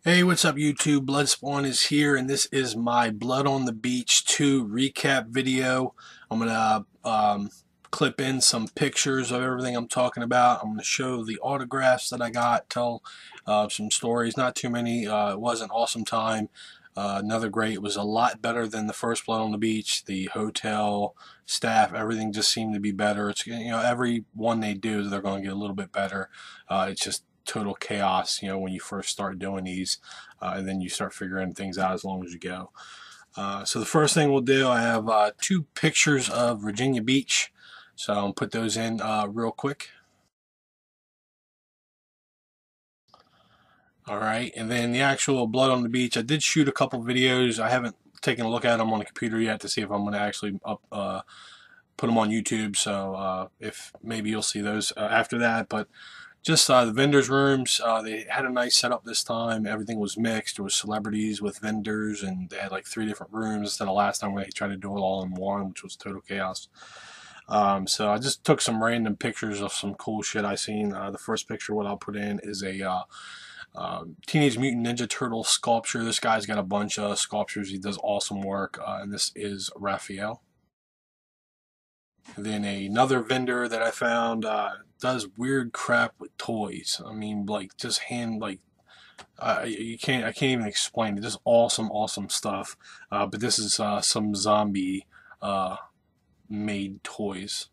Hey, what's up YouTube? Bloodspawn is here, and this is my Blood on the Beach 2 recap video. I'm going to clip in some pictures of everything I'm talking about. I'm going to show the autographs that I got, tell some stories, not too many. It was an awesome time. Another great, it was a lot better than the first Blood on the Beach. The hotel, staff, everything just seemed to be better. It's, every one they do, they're going to get a little bit better. It's just total chaos, when you first start doing these, and then you start figuring things out as long as you go. So the first thing we'll do, I have two pictures of Virginia Beach, so I'll put those in real quick. All right, and then the actual Blood on the Beach, I did shoot a couple videos. I haven't taken a look at them on the computer yet to see if I'm going to actually put them on YouTube, so if maybe you'll see those after that. But just the vendors' rooms, they had a nice setup this time. Everything was mixed. There was celebrities with vendors, and they had like 3 different rooms instead of last time where they tried to do it all in one, which was total chaos. So I just took some random pictures of some cool shit I seen. The first picture, what I'll put in, is a Teenage Mutant Ninja Turtle sculpture. This guy's got a bunch of sculptures. He does awesome work, and this is Raphael. And then another vendor that I found does weird crap with toys. I mean, like just I can't even explain it. Just awesome stuff. But this is some zombie made toys.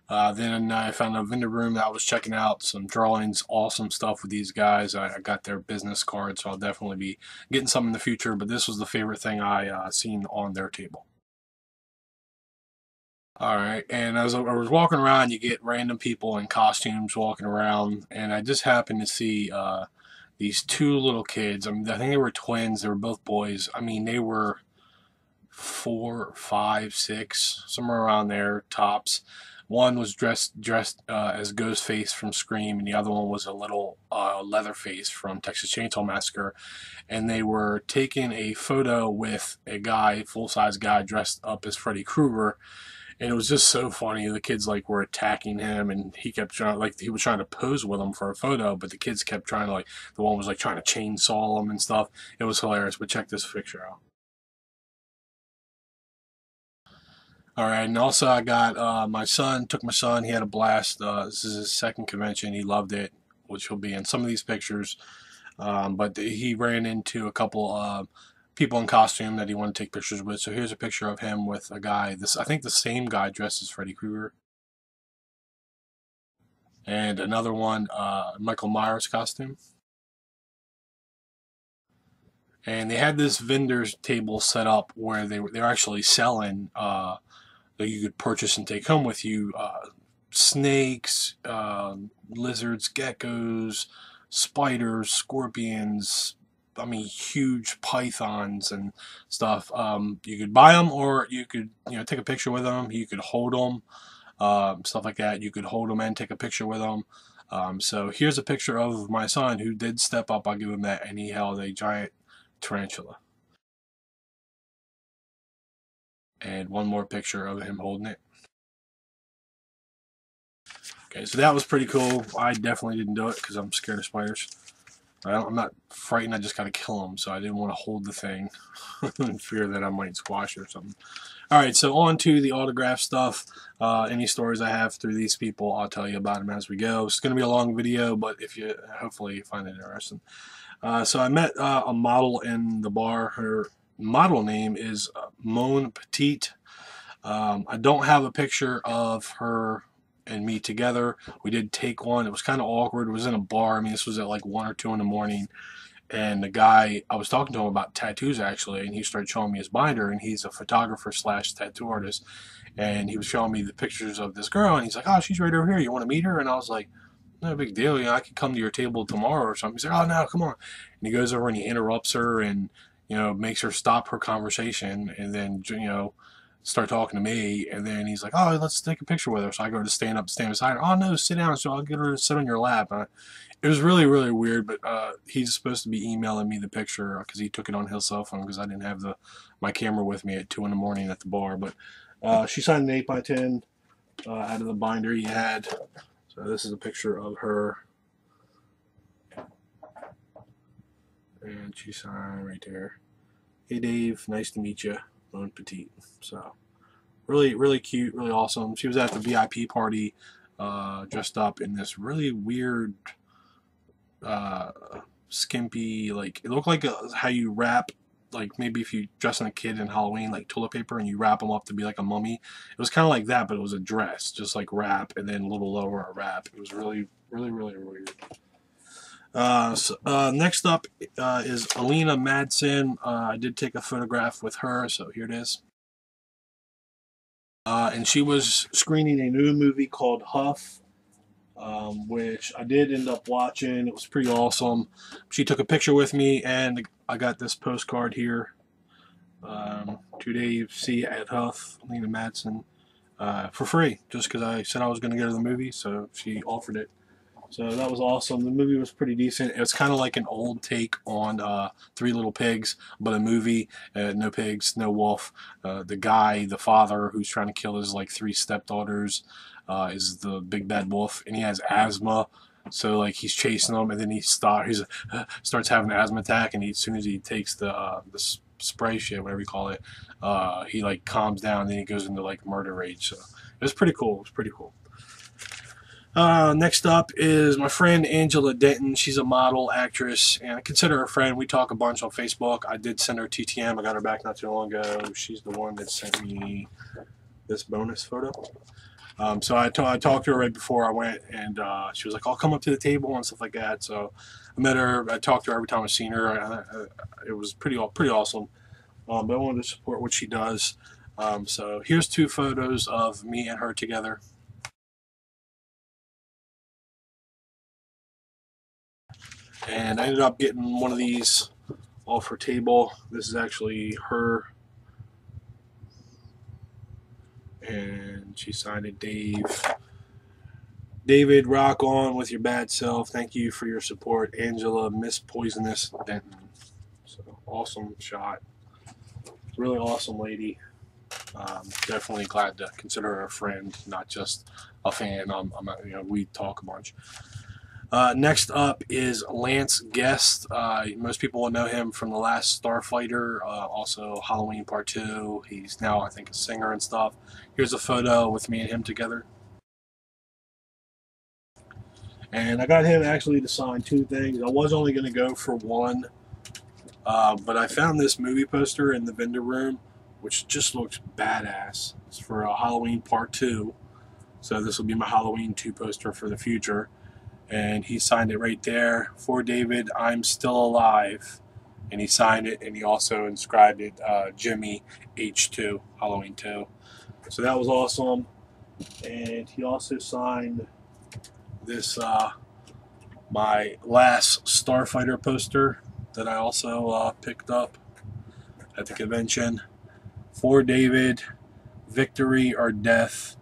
Then I found a vendor room that I was checking out, some drawings, awesome stuff with these guys. I got their business cards, so I'll definitely be getting some in the future, but this was the favorite thing I seen on their table. All right, and as I was walking around, you get random people in costumes walking around, and I just happened to see these 2 little kids. I mean, I think they were twins. They were both boys. I mean, they were 4, 5, 6, somewhere around there, tops. One was dressed as Ghostface from Scream, and the other one was a little Leatherface from Texas Chainsaw Massacre. And they were taking a photo with a guy, full-size guy, dressed up as Freddy Krueger. And it was just so funny. The kids like were attacking him, and he kept trying, like he was trying to pose with them for a photo, but the kids kept trying to, like, the one was like trying to chainsaw him and stuff. It was hilarious. But check this picture out. All right, and also I got my son. Took my son. He had a blast. This is his second convention. He loved it, which will be in some of these pictures. But he ran into a couple people in costume that he wanted to take pictures with. So here's a picture of him with a guy. I think the same guy dressed as Freddy Krueger, and another one, Michael Myers costume. And they had this vendor's table set up where they're actually selling that you could purchase and take home with you. Snakes, lizards, geckos, spiders, scorpions. I mean, huge pythons and stuff. You could buy them, or you could, take a picture with them. You could hold them, stuff like that. You could hold them and take a picture with them. So here's a picture of my son who did step up. I'll give him that, and he held a giant tarantula. And one more picture of him holding it. Okay, so that was pretty cool. I definitely didn't do it because I'm scared of spiders. I'm not frightened, I just gotta kill them, so I didn't want to hold the thing in fear that I might squash it or something. Alright, so on to the autograph stuff. Any stories I have through these people, I'll tell you about them as we go. It's going to be a long video, but hopefully you find it interesting. So I met a model in the bar. Her model name is Mon Petite. I don't have a picture of her and me together. We did take one. It was kind of awkward. It was in a bar. I mean, this was at like 1 or 2 in the morning. And the guy, I was talking to him about tattoos actually, and he started showing me his binder, and he's a photographer slash tattoo artist. And he was showing me the pictures of this girl, and he's like, oh, she's right over here. You want to meet her? And I was like, no big deal. I could come to your table tomorrow or something. He's like, oh, no, come on. And he goes over and he interrupts her and, makes her stop her conversation, and then, start talking to me. And then he's like, oh, let's take a picture with her. So I go to stand beside her. Oh, no, sit down. So I'll get her to sit on your lap. It was really, really weird, but he's supposed to be emailing me the picture because he took it on his cell phone because I didn't have my camera with me at 2 in the morning at the bar. But she signed an 8x10 out of the binder he had. So this is a picture of her And she signed right there. Hey Dave, nice to meet you. Bon Petite. So really cute, really awesome. She was at the VIP party, dressed up in this really weird, uh, skimpy, like it looked like how you wrap, like maybe if you dress in a kid in Halloween, like toilet paper, and you wrap them up to be like a mummy. It was kind of like that, but it was a dress, just like wrap, and then a little lower a wrap. It was really weird. Next up is Alina Madsen. I did take a photograph with her, so here it is. And she was screening a new movie called Huff, which I did end up watching. It was pretty awesome. She took a picture with me, and I got this postcard here. Today, see at Huff, Alina Madsen, for free, just because I said I was going to go to the movie, so she offered it. So that was awesome. The movie was pretty decent. It was kind of like an old take on Three Little Pigs, but a movie. No pigs, no wolf. The guy, the father, who's trying to kill his like three stepdaughters, is the big bad wolf, and he has asthma. So like he's chasing them, and then he starts having an asthma attack, and as soon as he takes the spray shit, whatever you call it, he like calms down, and then he goes into like murder rage. So it was pretty cool. It was pretty cool. Next up is my friend Angela Denton. She's a model, actress, and I consider her a friend. We talk a bunch on Facebook. I did send her TTM. I got her back not too long ago. She's the one that sent me this bonus photo. So I talked to her right before I went, and she was like, I'll come up to the table and stuff like that. So I met her. I talked to her every time I've seen her. It was pretty awesome. But I wanted to support what she does. So here's two photos of me and her together. And I ended up getting one of these off her table. This is actually her. And she signed it, Dave. David, rock on with your bad self. Thank you for your support. Angela, Miss Poisonous Denton. So awesome shot. Really awesome lady. Definitely glad to consider her a friend, not just a fan. We talk a bunch. Next up is Lance Guest. Most people will know him from The Last Starfighter, also Halloween Part 2. He's now, I think, a singer and stuff. Here's a photo with me and him together. And I got him actually to sign two things. I was only going to go for one, but I found this movie poster in the vendor room, which just looks badass. It's for Halloween Part 2. So this will be my Halloween 2 poster for the future. And he signed it right there. For David, I'm still alive. And he signed it, and he also inscribed it Jimmy H2, Halloween 2. So that was awesome. And he also signed this, my Last Starfighter poster that I also picked up at the convention. For David, victory or death.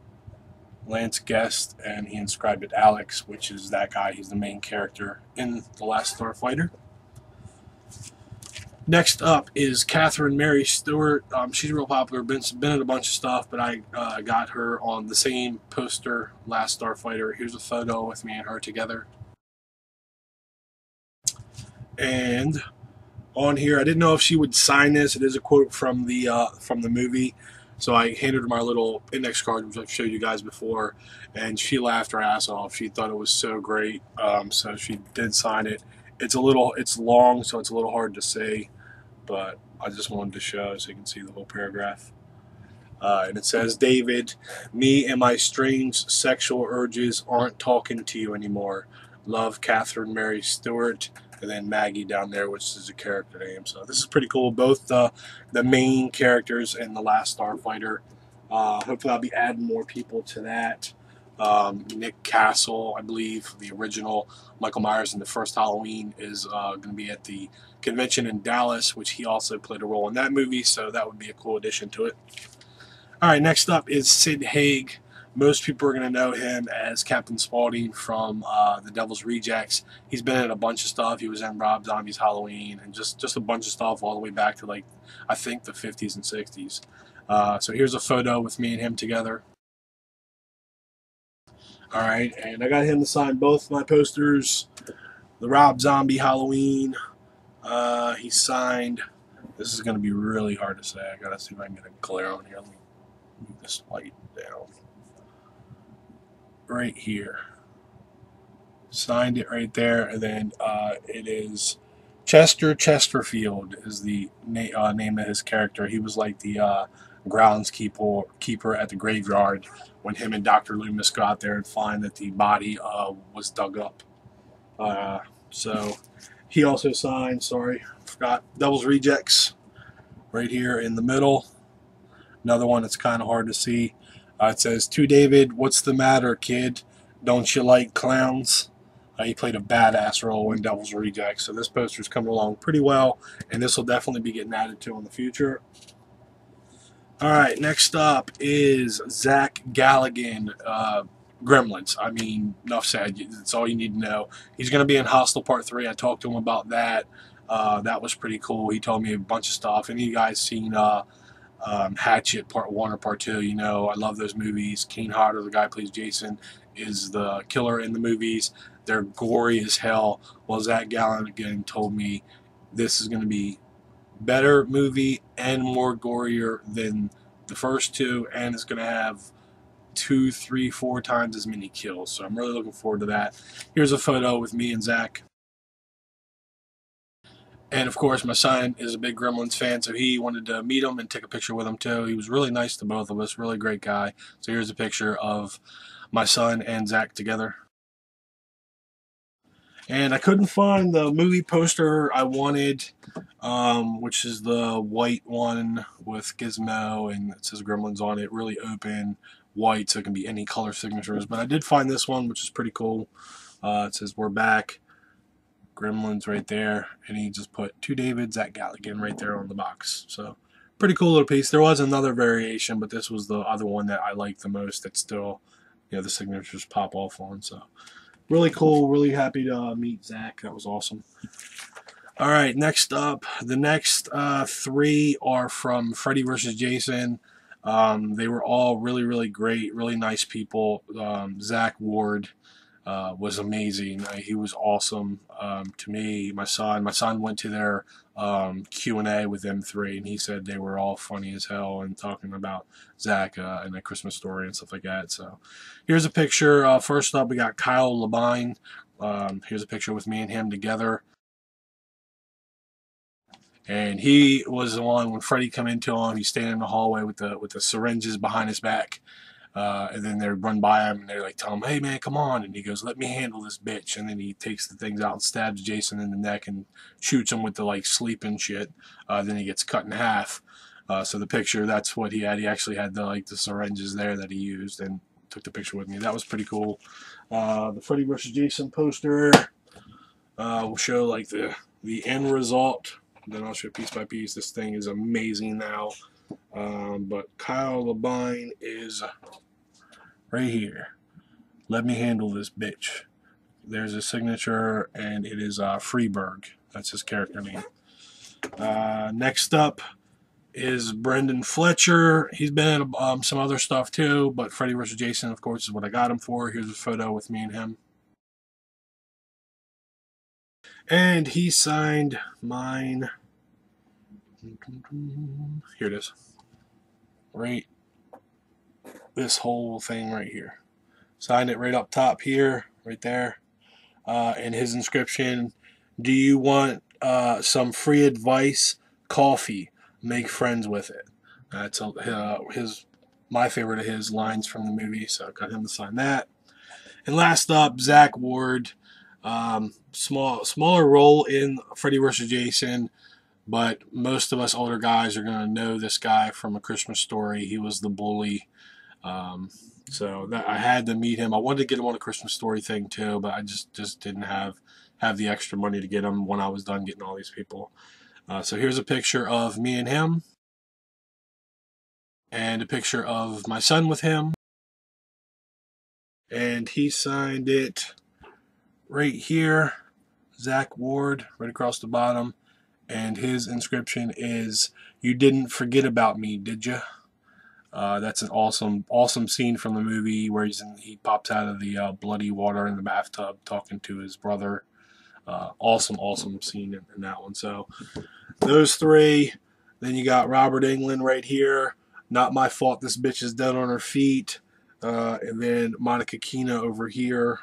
Lance Guest, and he inscribed it Alex, which is that guy. He's the main character in The Last Starfighter. Next up is Catherine Mary Stewart. She's real popular, been in a bunch of stuff, but I got her on the same poster, Last Starfighter. Here's a photo with me and her together. And on here, I didn't know if she would sign this. It is a quote from the movie. So I handed her my little index card, which I've showed you guys before, and she laughed her ass off. She thought it was so great, so she did sign it. It's long, so it's a little hard to say, but I just wanted to show so you can see the whole paragraph. And it says, David, me and my strange sexual urges aren't talking to you anymore. Love, Catherine Mary Stewart. And then Maggie down there, which is a character name. So this is pretty cool. Both the main characters in The Last Starfighter. Hopefully I'll be adding more people to that. Nick Castle, I believe, the original Michael Myers in the first Halloween, is going to be at the convention in Dallas, which he also played a role in that movie. So that would be a cool addition to it. All right, next up is Sid Haig. Most people are going to know him as Captain Spaulding from The Devil's Rejects. He's been in a bunch of stuff. He was in Rob Zombie's Halloween and just a bunch of stuff all the way back to, like, I think the 50s and 60s. So here's a photo with me and him together. All right, and I got him to sign both my posters. The Rob Zombie Halloween, He signed. This is going to be really hard to say. I got to see if I can get a glare on here. Let me move this light down. Right here. Signed it right there, and then it is Chester Chesterfield is the name of his character. He was like the groundskeeper at the graveyard when him and Dr. Loomis go out there and find that the body was dug up. So he also signed, sorry, forgot, Devil's Rejects right here in the middle. Another one that's kind of hard to see. It says, "To David, what's the matter, kid? Don't you like clowns?" He played a badass role in Devil's Rejects, so this poster's coming along pretty well, and this will definitely be getting added to in the future. All right, next up is Zach Galligan, Gremlins. I mean, enough said. That's all you need to know. He's going to be in Hostel Part 3. I talked to him about that. That was pretty cool. He told me a bunch of stuff. Any of you guys seen Hatchet Part 1 or Part 2? You know, I love those movies. Kane Hodder, the guy who plays Jason, is the killer in the movies. They're gory as hell. Well, Zach Galligan told me this is going to be better movie and more gorier than the first two, and it's going to have 2, 3, 4 times as many kills. So I'm really looking forward to that. Here's a photo with me and Zach. And of course, my son is a big Gremlins fan, so he wanted to meet him and take a picture with him too. He was really nice to both of us, really great guy. So here's a picture of my son and Zach together. And I couldn't find the movie poster I wanted, which is the white one with Gizmo, and it says Gremlins on it, really open, white, so it can be any color signatures. But I did find this one, which is pretty cool. It says, "We're back." Gremlins right there, and he just put "To David, Zach Galligan" right there on the box. So pretty cool little piece. There was another variation, but this was the other one that I liked the most. That still, you know, the signatures pop off on. So really cool. Really happy to meet Zach. That was awesome. All right, next up, the next 3 are from Freddy vs. Jason. They were all really, really great, really nice people. Zach Ward was amazing. He was awesome to me. My son went to their Q&A with them 3, and he said they were all funny as hell and talking about Zach and A Christmas Story and stuff like that. So here's a picture. First up, we got Kyle Labine. Here's a picture with me and him together. And he was the one when Freddy come into him. He's standing in the hallway with the syringes behind his back, and then they run by him and they're like, tell him, "Hey man, come on!" And he goes, "Let me handle this bitch." And then he takes the things out and stabs Jason in the neck and shoots him with the like sleeping shit. Then he gets cut in half. So the picture, that's what he had. He actually had the syringes there that he used and took the picture with me. That was pretty cool. The Freddy vs. Jason poster will show like the end result. Then I'll show piece by piece. This thing is amazing now. But Kyle Labine is right here. "Let me handle this bitch." There's his signature, and it is Freeberg. That's his character name. Next up is Brendan Fletcher. He's been in some other stuff too, but Freddy vs. Jason, of course, is what I got him for. Here's a photo with me and him. And he signed mine. Here it is. Right. This whole thing right here. Signed it right up top here, right there. And his inscription, "Do you want some free advice? Coffee. Make friends with it." That's my favorite of his lines from the movie, so I got him to sign that. And last up, Zach Ward. Smaller role in Freddy vs. Jason, but most of us older guys are going to know this guy from A Christmas Story. He was the bully. So that I had to meet him. I wanted to get him on A Christmas Story thing too, but I just didn't have the extra money to get him when I was done getting all these people. So here's a picture of me and him, and a picture of my son with him. And he signed it right here, Zach Ward, right across the bottom. And his inscription is, "You didn't forget about me, did you?" That's an awesome scene from the movie where he pops out of the bloody water in the bathtub talking to his brother. Awesome scene in that one. So those three. Then you got Robert Englund right here. Not my fault. This bitch is dead on her feet. And then Monica Keena over here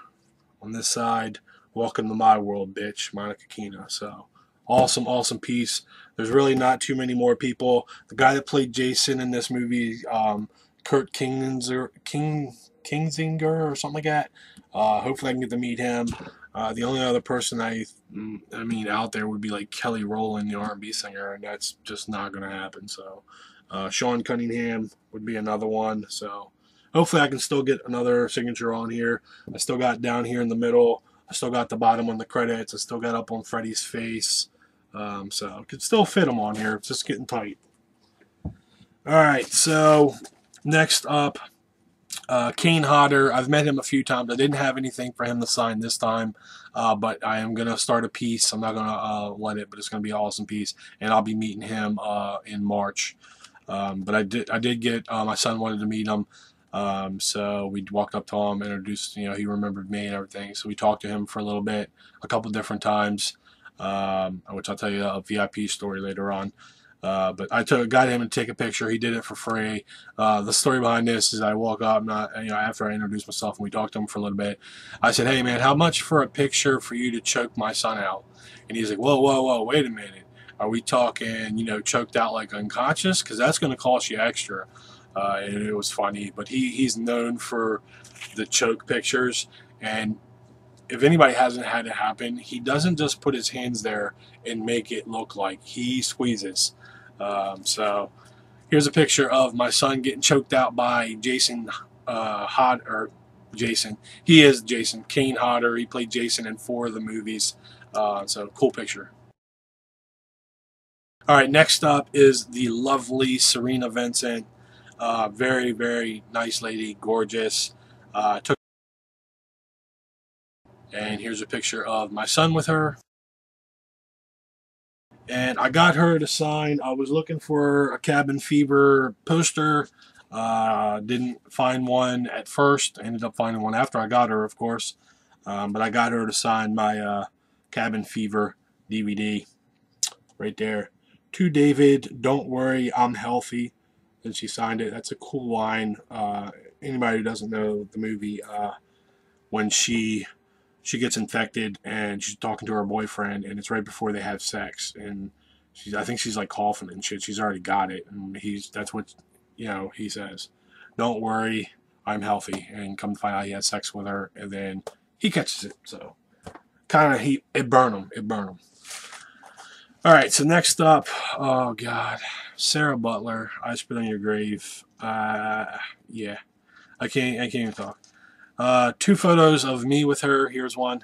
on this side. Welcome to my world, bitch. Monica Keena. So awesome piece. There's really not too many more people. The guy that played Jason in this movie, Kurt Kingsinger or something like that. Hopefully I can get to meet him. The only other person I mean out there would be like Kelly Rowland, the R&B singer, and that's just not going to happen. So Sean Cunningham would be another one. So hopefully I can still get another signature on here. I still got down here in the middle. I still got the bottom on the credits. I still got up on Freddy's face. So I could still fit them on here. It's just getting tight. All right, so next up, Kane Hodder. I've met him a few times. I didn't have anything for him to sign this time, but I am going to start a piece. I'm not going to let it, but it's going to be an awesome piece, and I'll be meeting him in March. But I did get my son wanted to meet him, so we walked up to him, introduced. You know, he remembered me and everything. So we talked to him for a little bit, a couple different times, which I'll tell you a VIP story later on. But I got him to take a picture. He did it for free. The story behind this is I walk up, after I introduced myself and we talked to him for a little bit, I said, "Hey man, how much for a picture for you to choke my son out?" And he's like, "Whoa, wait a minute. Are we talking, choked out like unconscious? Because that's going to cost you extra." And it was funny, but he's known for the choke pictures, and if anybody hasn't had it happen, he doesn't just put his hands there and make it look like he squeezes. So here's a picture of my son getting choked out by Jason Jason. He is Jason Kane Hodder. He played Jason in 4 of the movies. So cool picture. All right, next up is the lovely Serena Vincent. Very nice lady, gorgeous. And here's a picture of my son with her. And I got her to sign. I was looking for a Cabin Fever poster. Didn't find one at first. Ended up finding one after I got her, of course. But I got her to sign my Cabin Fever DVD right there. To David, don't worry, I'm healthy. And she signed it. That's a cool line. Anybody who doesn't know the movie, when she gets infected and she's talking to her boyfriend, and it's right before they have sex, and I think she's like coughing and shit. She's already got it, and that's what he says. Don't worry, I'm healthy. And come to find out he has sex with her, and then he catches it. So kind of it burned him. All right, so next up, oh god, Sarah Butler. I Spit on Your Grave. Yeah, I can't even talk. 2 photos of me with her. Here's one.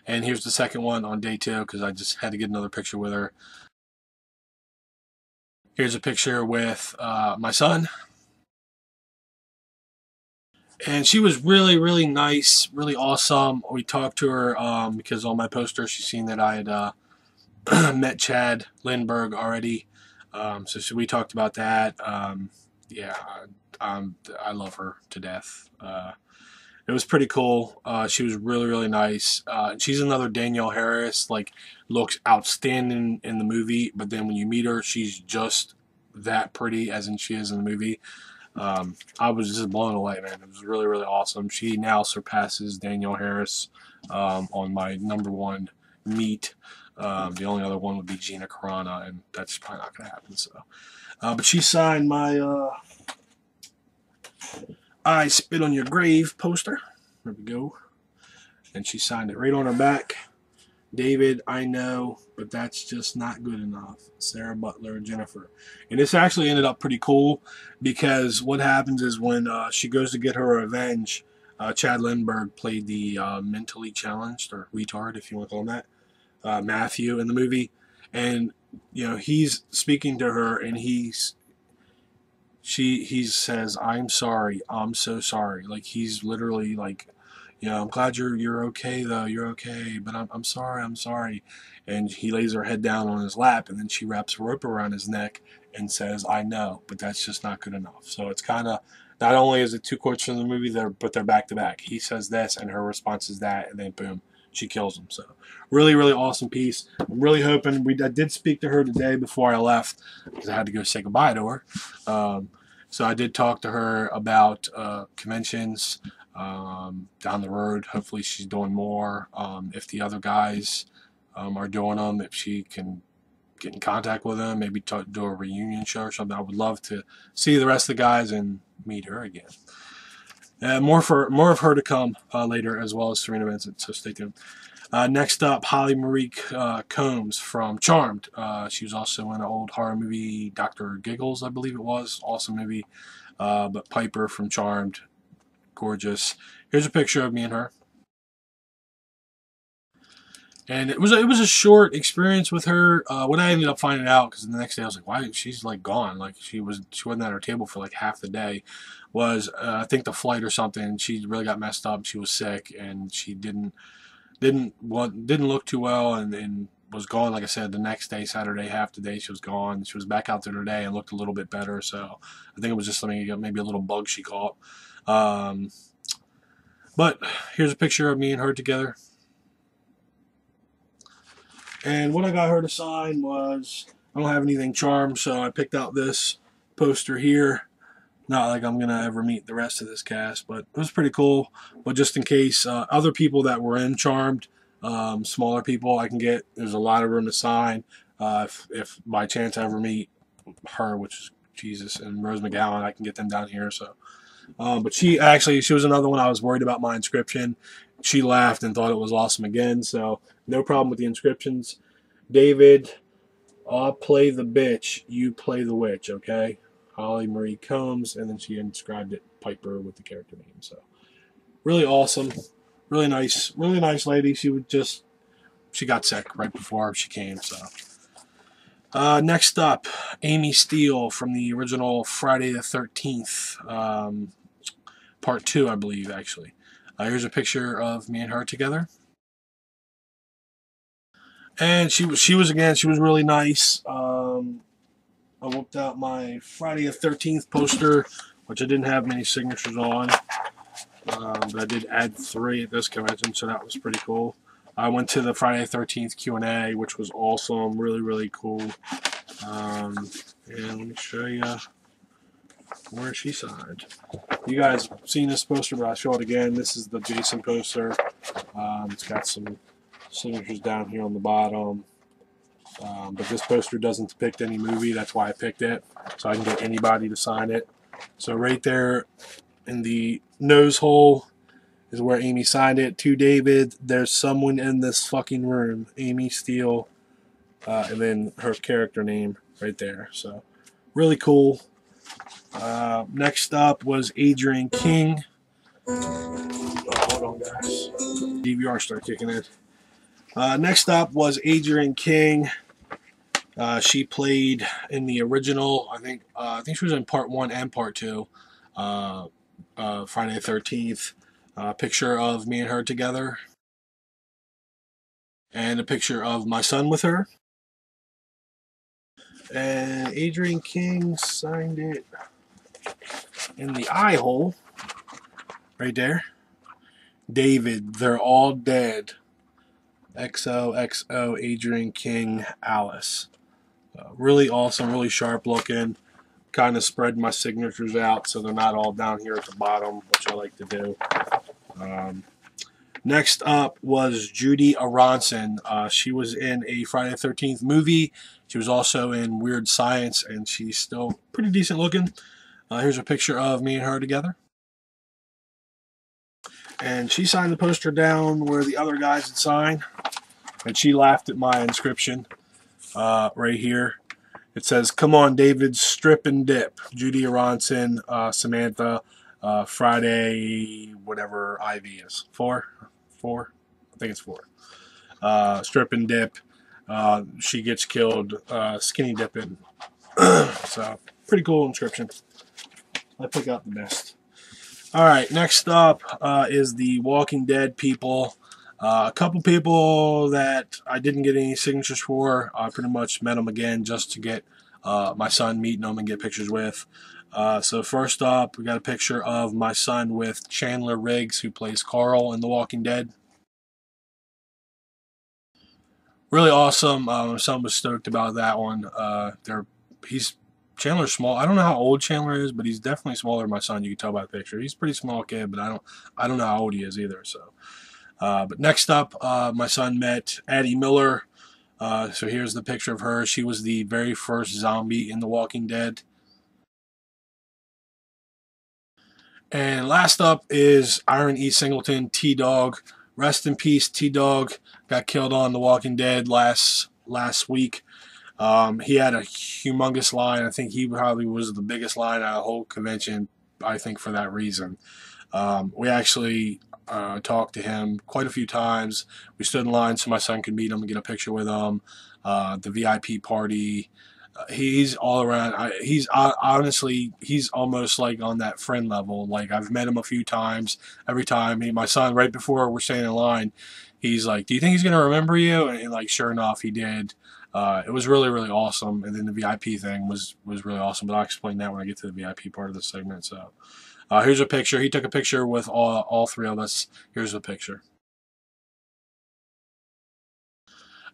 And here's the second one on day 2 because I just had to get another picture with her. Here's a picture with my son. And she was really nice, really awesome. We talked to her because on my poster she's seen that I had met Chad Lindbergh already. So we talked about that. Yeah, I love her to death. It was pretty cool. She was really nice. She's another Danielle Harris, looks outstanding in the movie, but then when you meet her, she's just that pretty as in she is in the movie. I was just blown away, man. It was really awesome. She now surpasses Danielle Harris on my #1 meet. The only other one would be Gina Carano, and that's probably not going to happen. So, but she signed my I Spit on Your Grave poster. There we go. And she signed it right on her back. David, I know, but that's just not good enough. Sarah Butler, Jennifer. And this actually ended up pretty cool because what happens is when she goes to get her revenge, Chad Lindbergh played the mentally challenged, or retard, if you want to call him that, Matthew in the movie. And, he's speaking to her, and he says, "I'm sorry. I'm so sorry." Like, he's literally like, "I'm glad you're okay though. You're okay, but I'm sorry. I'm sorry." And he lays her head down on his lap, and then she wraps a rope around his neck and says, "I know, but that's just not good enough." So it's kind of Not only is it two quotes from the movie, but they're back to back. He says this, and her response is that, and then boom, she kills him. So, really, really awesome piece. I'm really hoping I did speak to her today before I left because I had to go say goodbye to her. So I did talk to her about conventions down the road. Hopefully, she's doing more. If the other guys are doing them, if she can get in contact with them, maybe do a reunion show or something. I would love to see the rest of the guys and meet her again. More of her to come later, as well as Serena Vincent. So stay tuned. Next up, Holly Marie Combs from Charmed. She was also in an old horror movie, Dr. Giggles, I believe it was. Awesome movie. But Piper from Charmed, gorgeous. Here's a picture of me and her. And it was a short experience with her. What I ended up finding out, because the next day I was like, "Why she's like gone? Like she wasn't at her table for like half the day." Was I think the flight or something? She really got messed up. She was sick, and she didn't look too well, and was gone. Like I said, the next day, Saturday, half the day she was gone. She was back out there today and looked a little bit better. So I think it was just something, maybe a little bug she caught. But here's a picture of me and her together. And what I got her to sign was, I don't have anything Charmed, so I picked out this poster here. Not like I'm going to ever meet the rest of this cast, but it was pretty cool. But just in case other people that were in Charmed, smaller people, I can get, there's a lot of room to sign. If by chance I ever meet her, which is Jesus, and Rose McGowan, I can get them down here. So, but she was another one I was worried about my inscription. She laughed and thought it was awesome again, so no problem with the inscriptions. David, I'll play the bitch, you play the witch, okay? Holly Marie Combs, and then she inscribed it Piper with the character name. So really awesome, really nice lady. She got sick right before she came. So next up, Amy Steele from the original Friday the 13th, part 2, I believe, actually. Here's a picture of me and her together. And she was really nice. I whipped out my Friday the 13th poster, which I didn't have many signatures on, but I did add 3 at this convention, so that was pretty cool. I went to the Friday the 13th Q&A, which was awesome, really, really cool. And let me show you where she signed. You guys have seen this poster, but I'll show it again. This is the Jason poster. It's got some signatures down here on the bottom. But this poster doesn't depict any movie. That's why I picked it, so I can get anybody to sign it. So right there in the nose hole is where Amy signed it. To David, there's someone in this fucking room. Amy Steele, and then her character name right there. So really cool. Next up was Adrienne King. Oh, hold on, guys. DVR started kicking in. Next up was Adrienne King. She played in the original. I think she was in part 1 and part 2. Friday the 13th. Picture of me and her together, and a picture of my son with her. And Adrienne King signed it in the eye hole, right there. David, they're all dead. XOXO, Adrienne King, Alice. Really awesome, really sharp looking. Kind of spread my signatures out so they're not all down here at the bottom, which I like to do. Next up was Judy Aronson. She was in a Friday the 13th movie. She was also in Weird Science, and she's still pretty decent looking. Here's a picture of me and her together. And she signed the poster down where the other guys had signed. And she laughed at my inscription right here. It says, "Come on, David, strip and dip." Judy Aronson, Samantha, Friday, whatever IV is. 4? I think it's 4. Strip and dip. She gets killed skinny dipping. So, pretty cool inscription. I pick out the best. Alright, next up is the Walking Dead people. A couple people that I didn't get any signatures for. I pretty much met them again just to get my son, meeting them and get pictures with. So first up, we got a picture of my son with Chandler Riggs, who plays Carl in The Walking Dead. Really awesome. My son was stoked about that one. He's Chandler's small. I don't know how old Chandler is, but he's definitely smaller than my son. You can tell by the picture. He's a pretty small kid, but I don't know how old he is either. So, but next up, my son met Addie Miller. So here's the picture of her. She was the very first zombie in The Walking Dead. And last up is Iron E. Singleton, T-Dog. Rest in peace, T-Dog. Got killed on The Walking Dead last week. He had a humongous line. I think he probably was the biggest line at the whole convention, I think, for that reason. We actually talked to him quite a few times. We stood in line so my son could meet him and get a picture with him. The VIP party. He's all around. Honestly, he's almost like on that friend level. Like, I've met him a few times. Every time, my son, right before we're standing in line, he's like, "Do you think he's gonna remember you?" And like, sure enough, he did. It was really, really awesome. And then the VIP thing was really awesome. But I'll explain that when I get to the VIP part of the segment. So, here's a picture. He took a picture with all three of us. Here's a picture.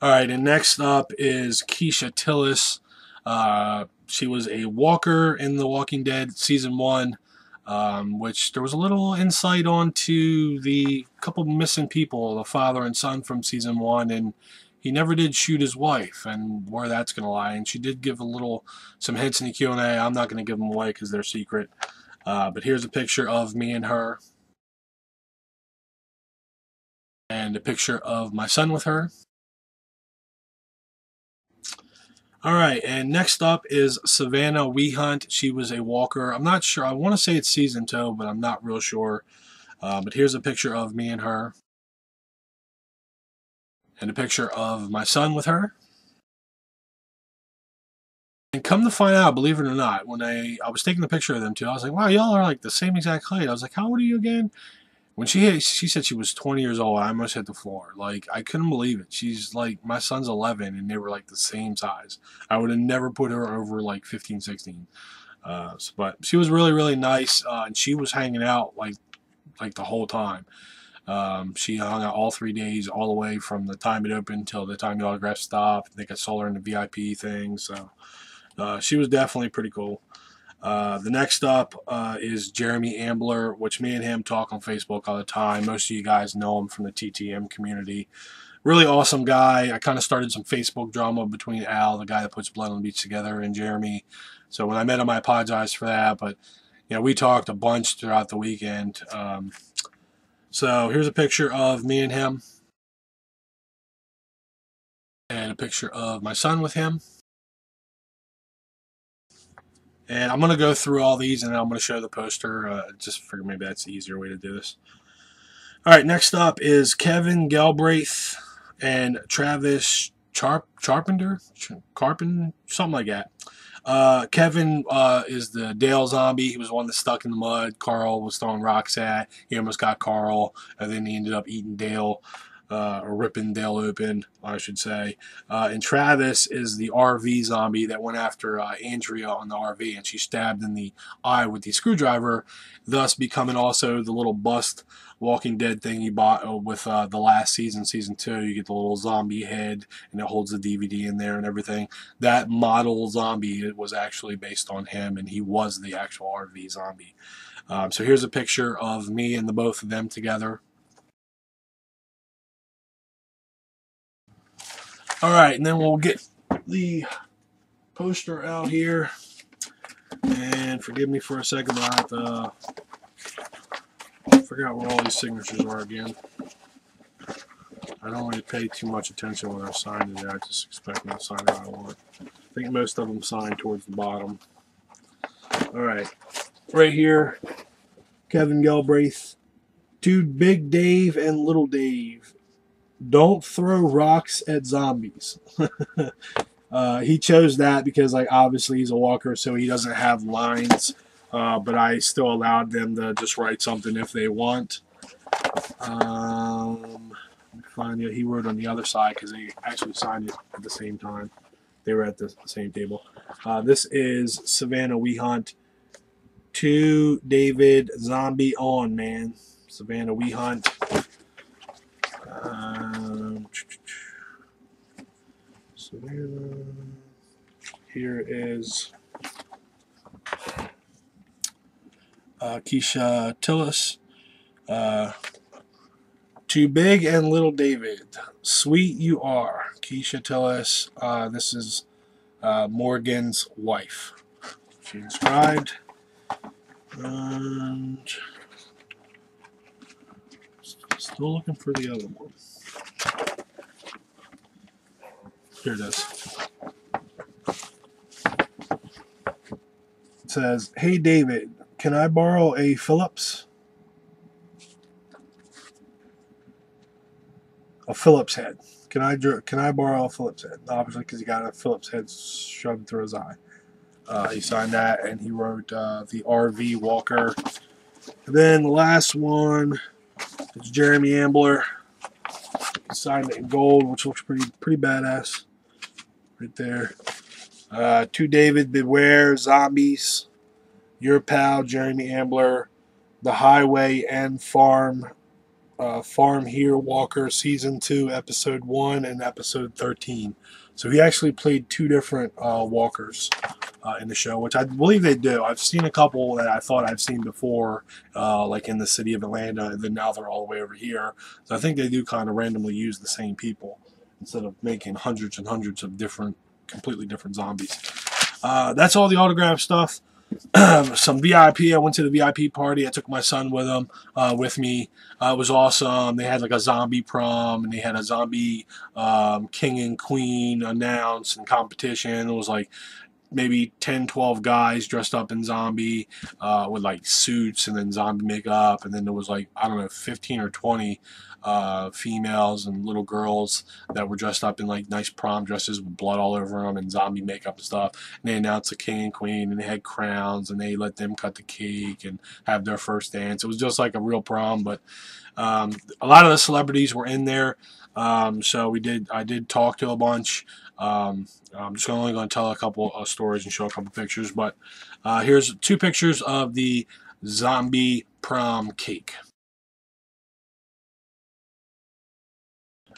All right, and next up is Keisha Tillis. She was a walker in The Walking Dead season 1, which there was a little insight onto the couple missing people, the father and son from season 1, and he never did shoot his wife, and where that's going to lie. And she did give some hints in the Q&A. I'm not going to give them away because they're secret. But here's a picture of me and her, and a picture of my son with her. All right, and next up is Savannah Wehunt. She was a walker. I'm not sure. I want to say it's season 2, but I'm not real sure. But here's a picture of me and her, and a picture of my son with her. And come to find out, believe it or not, when I was taking the picture of them two, I was like, wow, y'all are like the same exact height. I was like, how old are you again? When she said she was 20 years old, I almost hit the floor. Like, I couldn't believe it. She's like, my son's 11, and they were like the same size. I would have never put her over like 15, 16. But she was really, really nice, and she was hanging out like the whole time. She hung out all 3 days, all the way from the time it opened till the time the autograph stopped. I think I saw her in the VIP thing, so she was definitely pretty cool. The next up is Jeremy Ambler, which me and him talk on Facebook all the time. Most of you guys know him from the TTM community. Really awesome guy. I kind of started some Facebook drama between Al, the guy that puts Blood on the Beach together, and Jeremy. So when I met him, I apologized for that. But we talked a bunch throughout the weekend. So here's a picture of me and him, and a picture of my son with him. And I'm going to go through all these, and then I'm going to show the poster. Just figure maybe that's the easier way to do this. All right, next up is Kevin Galbraith and Travis Carpenter, something like that. Kevin is the Dale zombie. He was the one that stuck in the mud. Carl was throwing rocks at. He almost got Carl, and then he ended up eating Dale. Or ripping Dale open, I should say. And Travis is the RV zombie that went after Andrea on the RV, and she stabbed in the eye with the screwdriver, thus becoming also the little bust Walking Dead thing you bought with the last season, season 2. You get the little zombie head, and it holds the DVD in there and everything. That model zombie, it was actually based on him, and he was the actual RV zombie. So here's a picture of me and the both of them together. All right, and then we'll get the poster out here. And forgive me for a second, but I have to figure out where all these signatures are again. I don't really pay too much attention when I sign it. I just expect them to sign it how I want. I think most of them sign towards the bottom. All right, right here, Kevin Galbraith, to Big Dave and Little Dave. Don't throw rocks at zombies. He chose that because, like, obviously he's a walker, so he doesn't have lines. But I still allowed them to just write something if they want. Find it. He wrote on the other side because they actually signed it at the same time. They were at the same table. This is Savannah Wehunt. 2 David Zombie on, man. Savannah We Hunt. Savannah. Here is Keisha Tillis. To Big and Little David. Sweet you are. Keisha Tillis. This is Morgan's wife. She inscribed. And still looking for the other one. Here it is. It says, "Hey David, can I borrow a Phillips?" A Phillips head. Can I borrow a Phillips head? Obviously, because he got a Phillips head shoved through his eye. He signed that, and he wrote the RV Walker. And then the last one is Jeremy Ambler. He signed it in gold, which looks pretty badass. Right there. To David, beware zombies. Your pal Jeremy Ambler. The Highway and Farm. Farm Here Walker Season 2, Episode 1 and Episode 13. So he actually played 2 different walkers in the show, which I believe they do. I've seen a couple that I thought I've seen before, like in the city of Atlanta, and then now they're all the way over here. So I think they do kind of randomly use the same people instead of making hundreds and hundreds of completely different zombies. That's all the autograph stuff. Some VIP. I went to the VIP party. I took my son with me. It was awesome. They had like a zombie prom, and they had a zombie king and queen announce and competition. It was like maybe 10, 12 guys dressed up in zombie with like suits and then zombie makeup, and then there was like, I don't know, 15 or 20 females and little girls that were dressed up in like nice prom dresses with blood all over them and zombie makeup and stuff. And they announced the king and queen, and they had crowns, and they let them cut the cake and have their first dance. It was just like a real prom, but a lot of the celebrities were in there. So I did talk to a bunch. I'm just only going to tell a couple of stories and show a couple pictures, but here's 2 pictures of the zombie prom cake.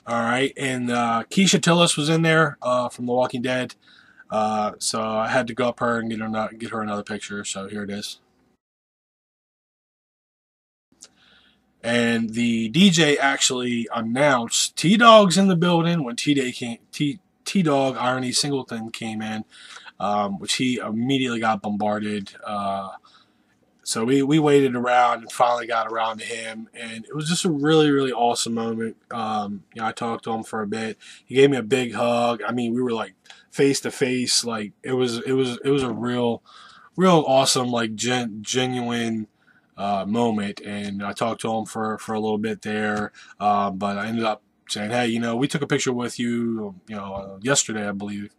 All right, and Keisha Tillis was in there from The Walking Dead, so I had to go up her and get her another picture. So here it is. And the DJ actually announced T-Dog's in the building when T-Dog Irony Singleton came in, which he immediately got bombarded. So we waited around and finally got around to him, and it was just a really awesome moment. I talked to him for a bit. He gave me a big hug. I mean, we were like face to face. Like it was a real awesome, like genuine moment. And I talked to him for a little bit there, but I ended up saying, "Hey, we took a picture with you, yesterday, I believe."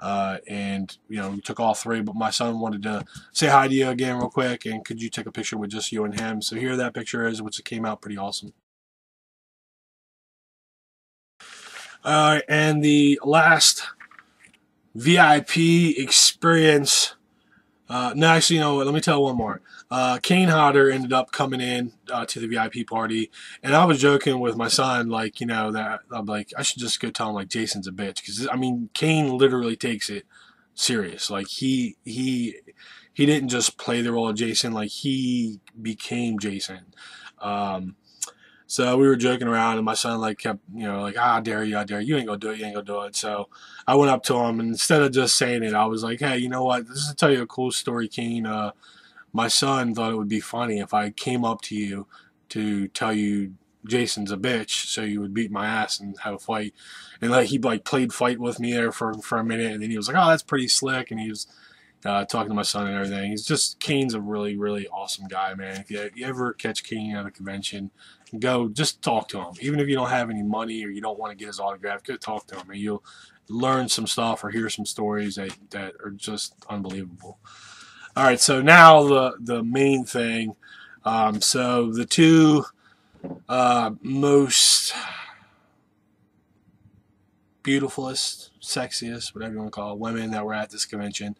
And we took all 3, but my son wanted to say hi to you again real quick, and could you take a picture with just you and him? So here that picture is, which came out pretty awesome. And the last VIP experience. No, actually, let me tell one more. Kane Hodder ended up coming in to the VIP party, and I was joking with my son, like, that I'm like, I should just go tell him, like, Jason's a bitch, because, I mean, Kane literally takes it serious. Like, he didn't just play the role of Jason, like, he became Jason. So we were joking around, and my son like kept, like, I dare you, you ain't gonna do it, you ain't gonna do it. So I went up to him, and instead of just saying it, I was like, hey, you know what? This is to tell you a cool story, Kane. My son thought it would be funny if I came up to you to tell you Jason's a bitch, so you would beat my ass and have a fight. And like he like played fight with me there for a minute, and then he was like, oh, that's pretty slick, and he was talking to my son and everything. Kane's a really awesome guy, man. If you ever catch Kane at a convention, go just talk to him. Even if you don't have any money or you don't want to get his autograph, go talk to him, and you'll learn some stuff or hear some stories that are just unbelievable. All right, so now the main thing. So the 2 most beautifulest, sexiest, whatever you want to call it, women that were at this convention.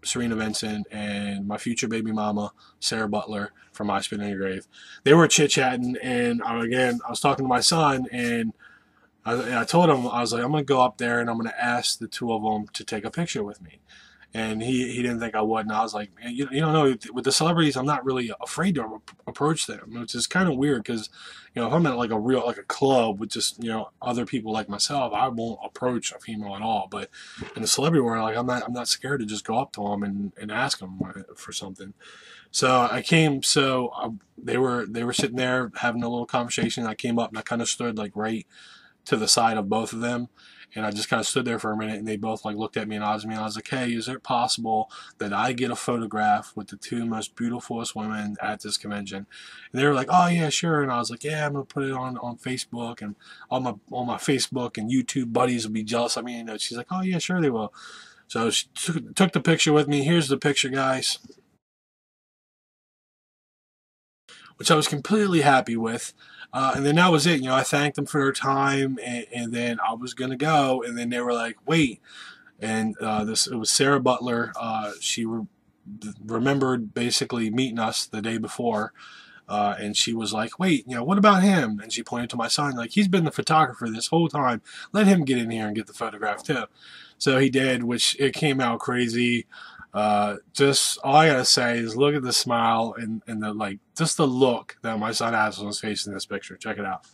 Serena Vincent, and my future baby mama, Sarah Butler, from I Spit on Your Grave. They were chit-chatting, and I was talking to my son, and I told him, I was like, I'm going to go up there and I'm going to ask the two of them to take a picture with me. And he didn't think I would. And I was like, man, you don't know, with the celebrities, I'm not really afraid to approach them, which is kind of weird because, if I'm at like a club with just, other people like myself, I won't approach a female at all. But in the celebrity world, like I'm not scared to just go up to them and ask them for something. So they were sitting there having a little conversation. I came up and I kind of stood like right to the side of both of them, and I just kind of stood there for a minute, and they both like looked at me and eyes me, and I was like, hey, is it possible that I get a photograph with the two most beautifulest women at this convention? And they were like, oh yeah, sure. And I was like, yeah, I'm gonna put it on Facebook, and all my Facebook and YouTube buddies will be jealous of me. And she's like, oh yeah, sure they will. So she took the picture with me. Here's the picture, guys, which I was completely happy with. And then that was it. I thanked them for their time, and then I was going to go, and then they were like, wait. And it was Sarah Butler. She remembered basically meeting us the day before, and she was like, wait, what about him? And she pointed to my son, like, he's been the photographer this whole time. Let him get in here and get the photograph too. So he did, which it came out crazy. Just all I gotta say is look at the smile and just the look that my son has on his face in this picture. Check it out.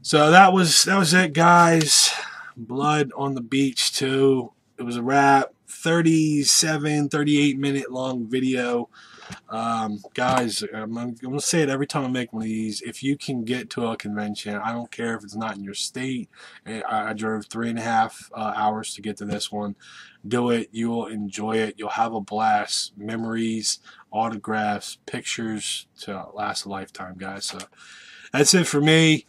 So that was it, guys. Blood on the Beach 2. It was a wrap. 38 minute long video. Guys, I'm gonna say it every time I make one of these. If you can get to a convention, I don't care if it's not in your state. I drove 3.5 hours to get to this one. Do it. You will enjoy it. You'll have a blast. Memories, autographs, pictures to last a lifetime, guys. So that's it for me.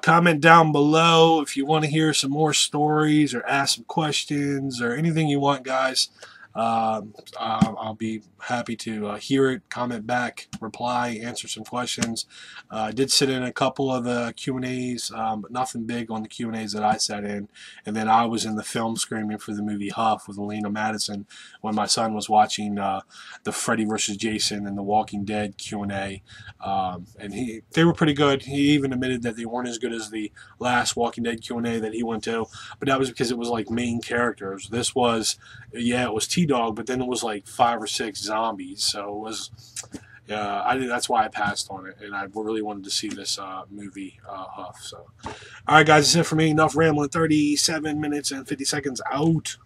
Comment down below if you want to hear some more stories or ask some questions or anything you want, guys. I'll be happy to hear it, comment back, reply, answer some questions. I did sit in a couple of the Q&As, but nothing big on the Q&As that I sat in. And then I was in the film screening for the movie Huff with Alina Madison when my son was watching the Freddy vs. Jason and the Walking Dead Q&A. And they were pretty good. He even admitted that they weren't as good as the last Walking Dead Q&A that he went to, but that was because it was like main characters. This was, yeah, it was T-Dog, but then it was like 5 or 6 zombies. So it was, that's why I passed on it, and I really wanted to see this movie, Huff. So, all right, guys, that's it for me. Enough rambling. 37 minutes and 50 seconds out.